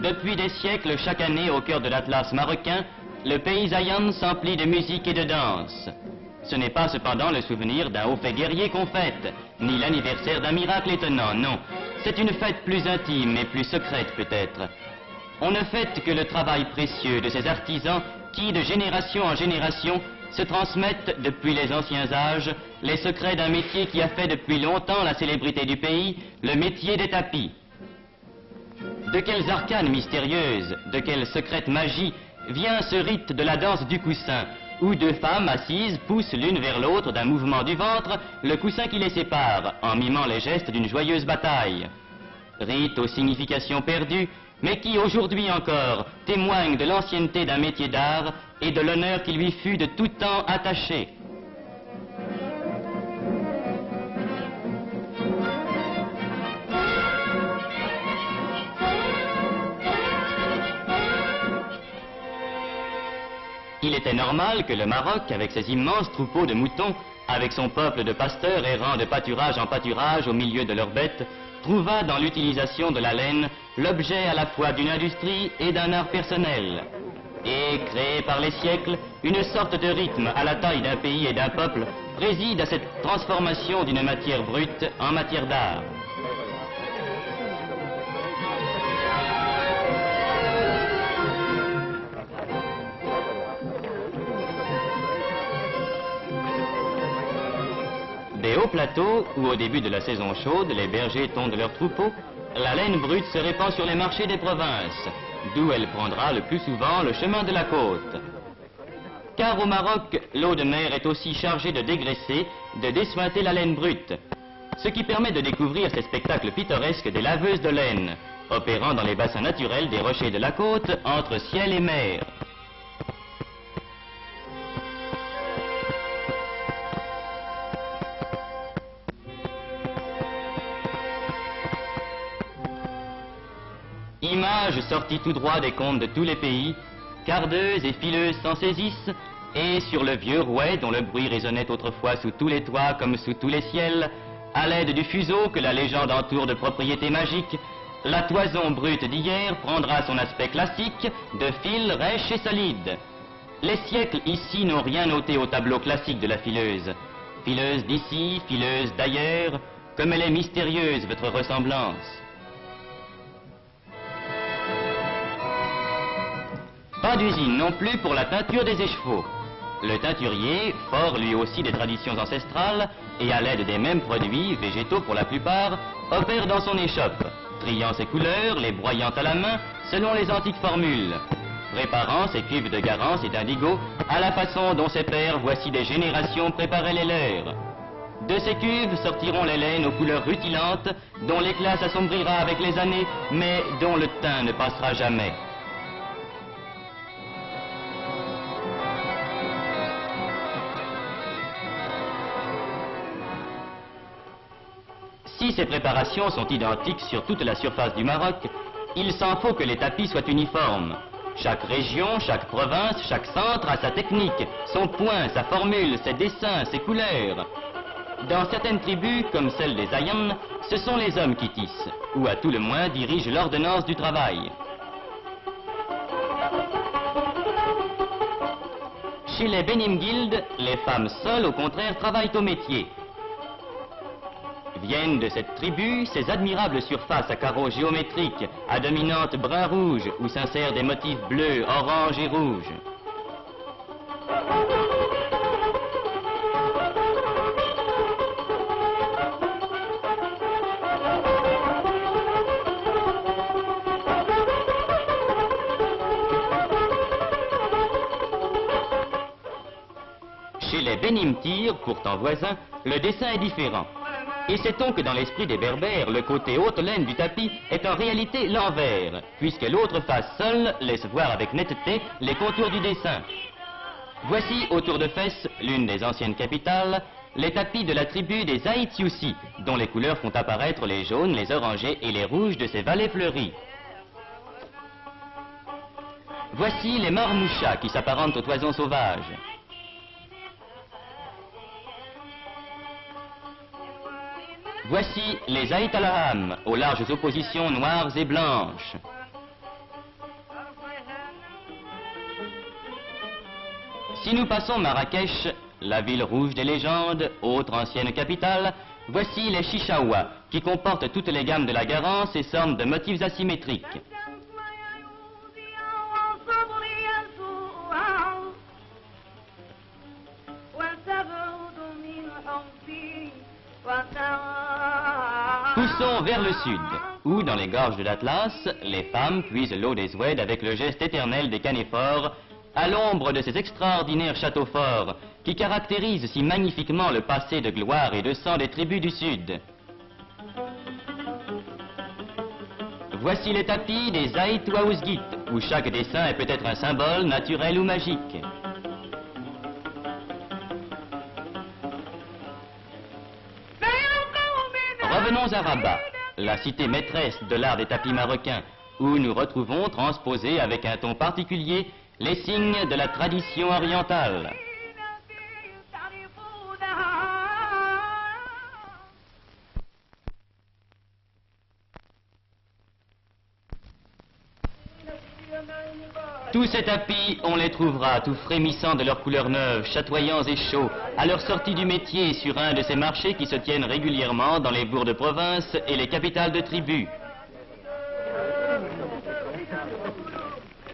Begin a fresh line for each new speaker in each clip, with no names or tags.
Depuis des siècles, chaque année, au cœur de l'Atlas marocain, le pays Zayan s'emplit de musique et de danse. Ce n'est pas cependant le souvenir d'un haut fait guerrier qu'on fête, ni l'anniversaire d'un miracle étonnant, non. C'est une fête plus intime et plus secrète peut-être. On ne fête que le travail précieux de ces artisans qui, de génération en génération, se transmettent depuis les anciens âges les secrets d'un métier qui a fait depuis longtemps la célébrité du pays, le métier des tapis. De quelles arcanes mystérieuses, de quelle secrète magie vient ce rite de la danse du coussin, où deux femmes assises poussent l'une vers l'autre d'un mouvement du ventre le coussin qui les sépare, en mimant les gestes d'une joyeuse bataille. Rite aux significations perdues, mais qui aujourd'hui encore témoigne de l'ancienneté d'un métier d'art et de l'honneur qui lui fut de tout temps attaché. Il était normal que le Maroc, avec ses immenses troupeaux de moutons, avec son peuple de pasteurs errant de pâturage en pâturage au milieu de leurs bêtes, trouvât dans l'utilisation de la laine l'objet à la fois d'une industrie et d'un art personnel. Et, créé par les siècles, une sorte de rythme à la taille d'un pays et d'un peuple préside à cette transformation d'une matière brute en matière d'art. Des hauts plateaux, où au début de la saison chaude, les bergers tondent leurs troupeaux, la laine brute se répand sur les marchés des provinces, d'où elle prendra le plus souvent le chemin de la côte. Car au Maroc, l'eau de mer est aussi chargée de dégraisser, de dessuinter la laine brute, ce qui permet de découvrir ces spectacles pittoresques des laveuses de laine, opérant dans les bassins naturels des rochers de la côte, entre ciel et mer. Images sorties tout droit des contes de tous les pays, cardeuses et fileuses s'en saisissent, et sur le vieux rouet dont le bruit résonnait autrefois sous tous les toits comme sous tous les ciels, à l'aide du fuseau que la légende entoure de propriétés magiques, la toison brute d'hier prendra son aspect classique de fil rêche et solide. Les siècles ici n'ont rien ôté au tableau classique de la fileuse. Fileuse d'ici, fileuse d'ailleurs, comme elle est mystérieuse votre ressemblance. Pas d'usine non plus pour la teinture des écheveaux. Le teinturier, fort lui aussi des traditions ancestrales, et à l'aide des mêmes produits, végétaux pour la plupart, opère dans son échoppe, triant ses couleurs, les broyant à la main, selon les antiques formules, préparant ses cuves de garance et d'indigo à la façon dont ses pères, voici des générations, préparaient les leurs. De ces cuves sortiront les laines aux couleurs rutilantes, dont l'éclat s'assombrira avec les années, mais dont le teint ne passera jamais. Si ces préparations sont identiques sur toute la surface du Maroc, il s'en faut que les tapis soient uniformes. Chaque région, chaque province, chaque centre a sa technique, son point, sa formule, ses dessins, ses couleurs. Dans certaines tribus, comme celle des Zayan, ce sont les hommes qui tissent, ou à tout le moins dirigent l'ordonnance du travail. Chez les Benim Guild, les femmes seules, au contraire, travaillent au métier. Viennent de cette tribu ces admirables surfaces à carreaux géométriques, à dominante brun-rouge, où s'insèrent des motifs bleus, orange et rouge. Chez les Benim Tir, pourtant voisins, le dessin est différent. Et sait-on que dans l'esprit des Berbères, le côté haute laine du tapis est en réalité l'envers, puisque l'autre face seule laisse voir avec netteté les contours du dessin. Voici autour de Fès, l'une des anciennes capitales, les tapis de la tribu des Aïtioussi, dont les couleurs font apparaître les jaunes, les orangés et les rouges de ces vallées fleuries. Voici les marmouchas qui s'apparentent aux toisons sauvages. Voici les Aït al-Ham, aux larges oppositions noires et blanches. Si nous passons Marrakech, la ville rouge des légendes, autre ancienne capitale, voici les Chichaouas, qui comportent toutes les gammes de la Garance et sortent de motifs asymétriques. Poussons vers le sud, où, dans les gorges de l'Atlas, les femmes puisent l'eau des Ouèdes avec le geste éternel des canéphores, à l'ombre de ces extraordinaires châteaux forts qui caractérisent si magnifiquement le passé de gloire et de sang des tribus du Sud. Voici les tapis des Aït Ouaouzguit, où chaque dessin est peut-être un symbole naturel ou magique. Revenons à Rabat, la cité maîtresse de l'art des tapis marocains, où nous retrouvons transposés avec un ton particulier les signes de la tradition orientale. Tous ces tapis, on les trouvera tout frémissants de leurs couleurs neuves, chatoyants et chauds, à leur sortie du métier sur un de ces marchés qui se tiennent régulièrement dans les bourgs de province et les capitales de tribus.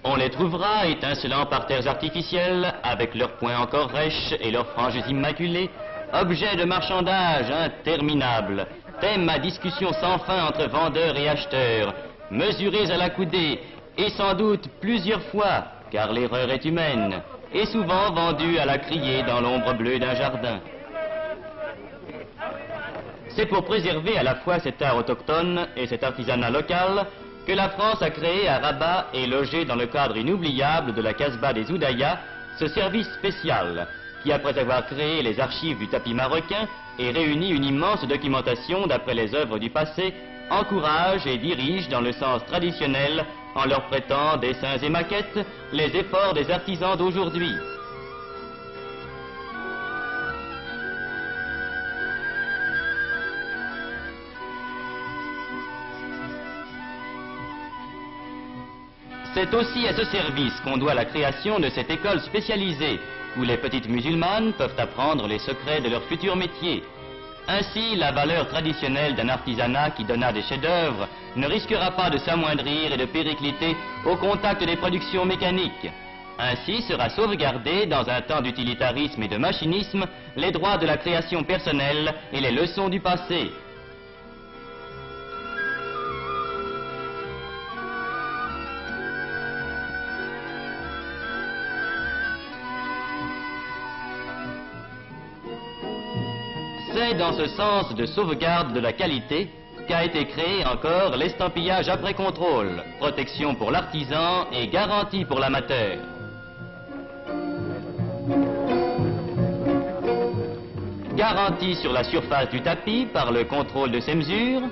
On les trouvera étincelants par terres artificielles, avec leurs points encore rêches et leurs franges immaculées, objets de marchandage interminables, thèmes à discussion sans fin entre vendeurs et acheteurs, mesurés à la coudée, et sans doute plusieurs fois, car l'erreur est humaine, et souvent vendus à la criée dans l'ombre bleue d'un jardin. C'est pour préserver à la fois cet art autochtone et cet artisanat local que la France a créé à Rabat et logé dans le cadre inoubliable de la Casbah des Oudayas ce service spécial qui, après avoir créé les archives du tapis marocain et réuni une immense documentation d'après les œuvres du passé, encourage et dirige dans le sens traditionnel, en leur prêtant dessins et maquettes, les efforts des artisans d'aujourd'hui. C'est aussi à ce service qu'on doit la création de cette école spécialisée, où les petites musulmanes peuvent apprendre les secrets de leur futur métier. Ainsi, la valeur traditionnelle d'un artisanat qui donna des chefs-d'œuvre ne risquera pas de s'amoindrir et de péricliter au contact des productions mécaniques. Ainsi sera sauvegardé, dans un temps d'utilitarisme et de machinisme, les droits de la création personnelle et les leçons du passé. C'est dans ce sens de sauvegarde de la qualité qu'a été créé encore l'estampillage après contrôle, protection pour l'artisan et garantie pour l'amateur. Garantie sur la surface du tapis par le contrôle de ses mesures.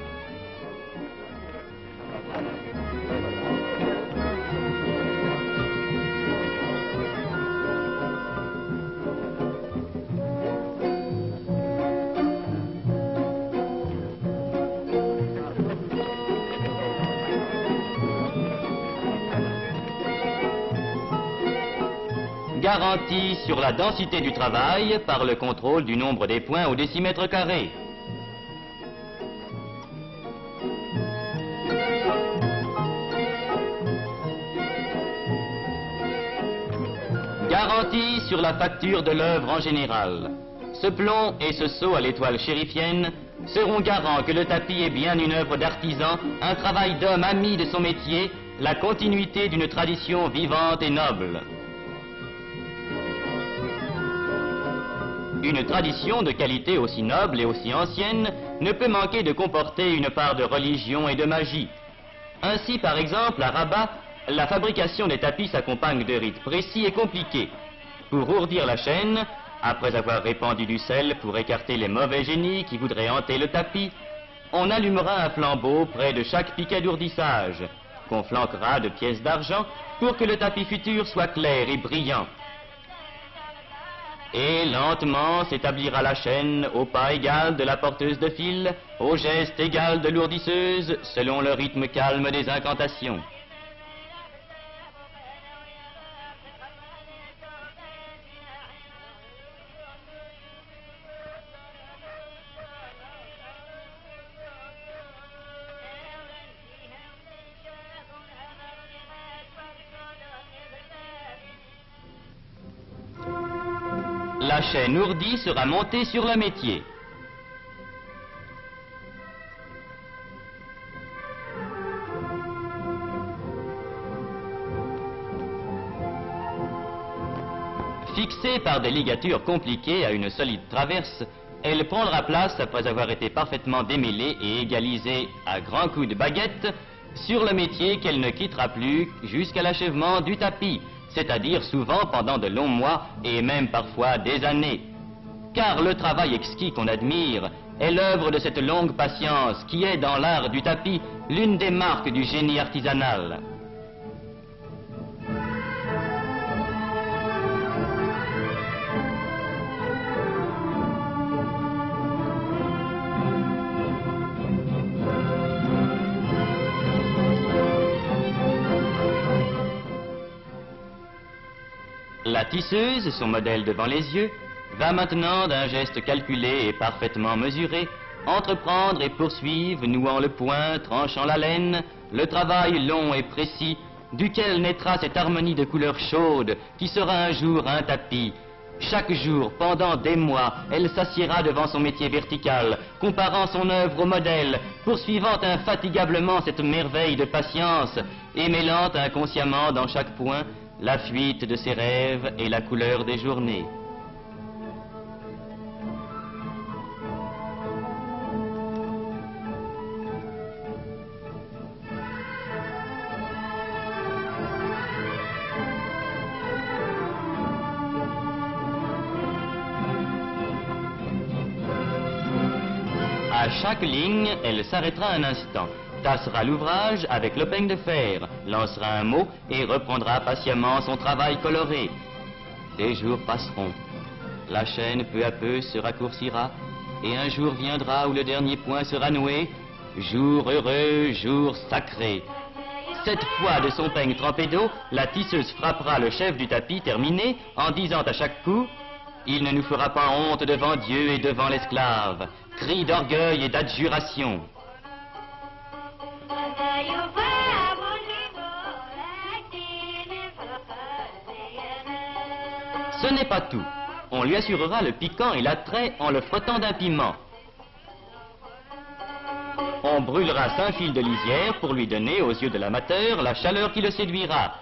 Garantie sur la densité du travail par le contrôle du nombre des points au décimètre carré. Garantie sur la facture de l'œuvre en général. Ce plomb et ce sceau à l'étoile chérifienne seront garants que le tapis est bien une œuvre d'artisan, un travail d'homme ami de son métier, la continuité d'une tradition vivante et noble. Une tradition de qualité aussi noble et aussi ancienne ne peut manquer de comporter une part de religion et de magie. Ainsi, par exemple, à Rabat, la fabrication des tapis s'accompagne de rites précis et compliqués. Pour ourdir la chaîne, après avoir répandu du sel pour écarter les mauvais génies qui voudraient hanter le tapis, on allumera un flambeau près de chaque piquet d'ourdissage, qu'on flanquera de pièces d'argent pour que le tapis futur soit clair et brillant. Et lentement s'établira la chaîne au pas égal de la porteuse de fil, au geste égal de l'ourdisseuse, selon le rythme calme des incantations. la chaîne ourdie sera montée sur le métier. Fixée par des ligatures compliquées à une solide traverse, elle prendra place après avoir été parfaitement démêlée et égalisée à grands coups de baguette sur le métier qu'elle ne quittera plus jusqu'à l'achèvement du tapis, c'est-à-dire souvent pendant de longs mois et même parfois des années. Car le travail exquis qu'on admire est l'œuvre de cette longue patience qui est dans l'art du tapis l'une des marques du génie artisanal. La tisseuse, son modèle devant les yeux, va maintenant d'un geste calculé et parfaitement mesuré entreprendre et poursuivre, nouant le point, tranchant la laine, le travail long et précis duquel naîtra cette harmonie de couleurs chaudes qui sera un jour un tapis. Chaque jour, pendant des mois, elle s'assiera devant son métier vertical, comparant son œuvre au modèle, poursuivant infatigablement cette merveille de patience et mêlant inconsciemment dans chaque point la fuite de ses rêves et la couleur des journées. À chaque ligne, elle s'arrêtera un instant, tassera l'ouvrage avec le peigne de fer, lancera un mot et reprendra patiemment son travail coloré. Des jours passeront. La chaîne peu à peu se raccourcira et un jour viendra où le dernier point sera noué. Jour heureux, jour sacré. 7 fois de son peigne trempé d'eau, la tisseuse frappera le chef du tapis terminé en disant à chaque coup « Il ne nous fera pas honte devant Dieu et devant l'esclave ». Cri d'orgueil et d'adjuration. Ce n'est pas tout. On lui assurera le piquant et l'attrait en le frottant d'un piment. On brûlera 5 fils de lisière pour lui donner, aux yeux de l'amateur, la chaleur qui le séduira.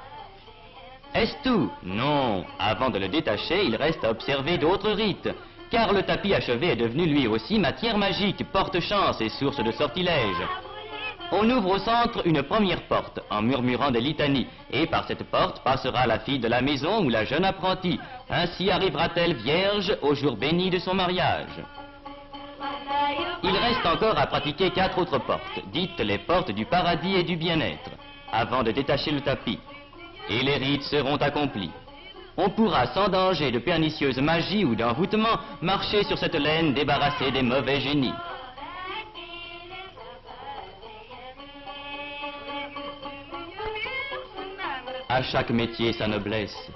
Est-ce tout? Non. Avant de le détacher, il reste à observer d'autres rites. Car le tapis achevé est devenu lui aussi matière magique, porte-chance et source de sortilèges. On ouvre au centre une première porte, en murmurant des litanies, et par cette porte passera la fille de la maison ou la jeune apprentie. Ainsi arrivera-t-elle vierge au jour béni de son mariage. Il reste encore à pratiquer 4 autres portes, dites les portes du paradis et du bien-être, avant de détacher le tapis. Et les rites seront accomplis. On pourra, sans danger de pernicieuse magie ou d'envoûtement, marcher sur cette laine débarrassée des mauvais génies. À chaque métier sa noblesse.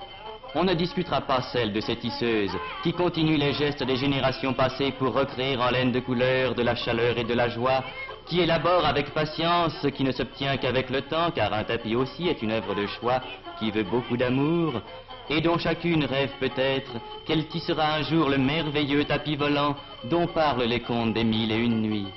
On ne discutera pas celle de ces tisseuses qui continuent les gestes des générations passées pour recréer en laine de couleur, de la chaleur et de la joie, qui élabore avec patience ce qui ne s'obtient qu'avec le temps, car un tapis aussi est une œuvre de choix qui veut beaucoup d'amour, et dont chacune rêve peut-être qu'elle tissera un jour le merveilleux tapis volant dont parlent les contes des 1001 nuits.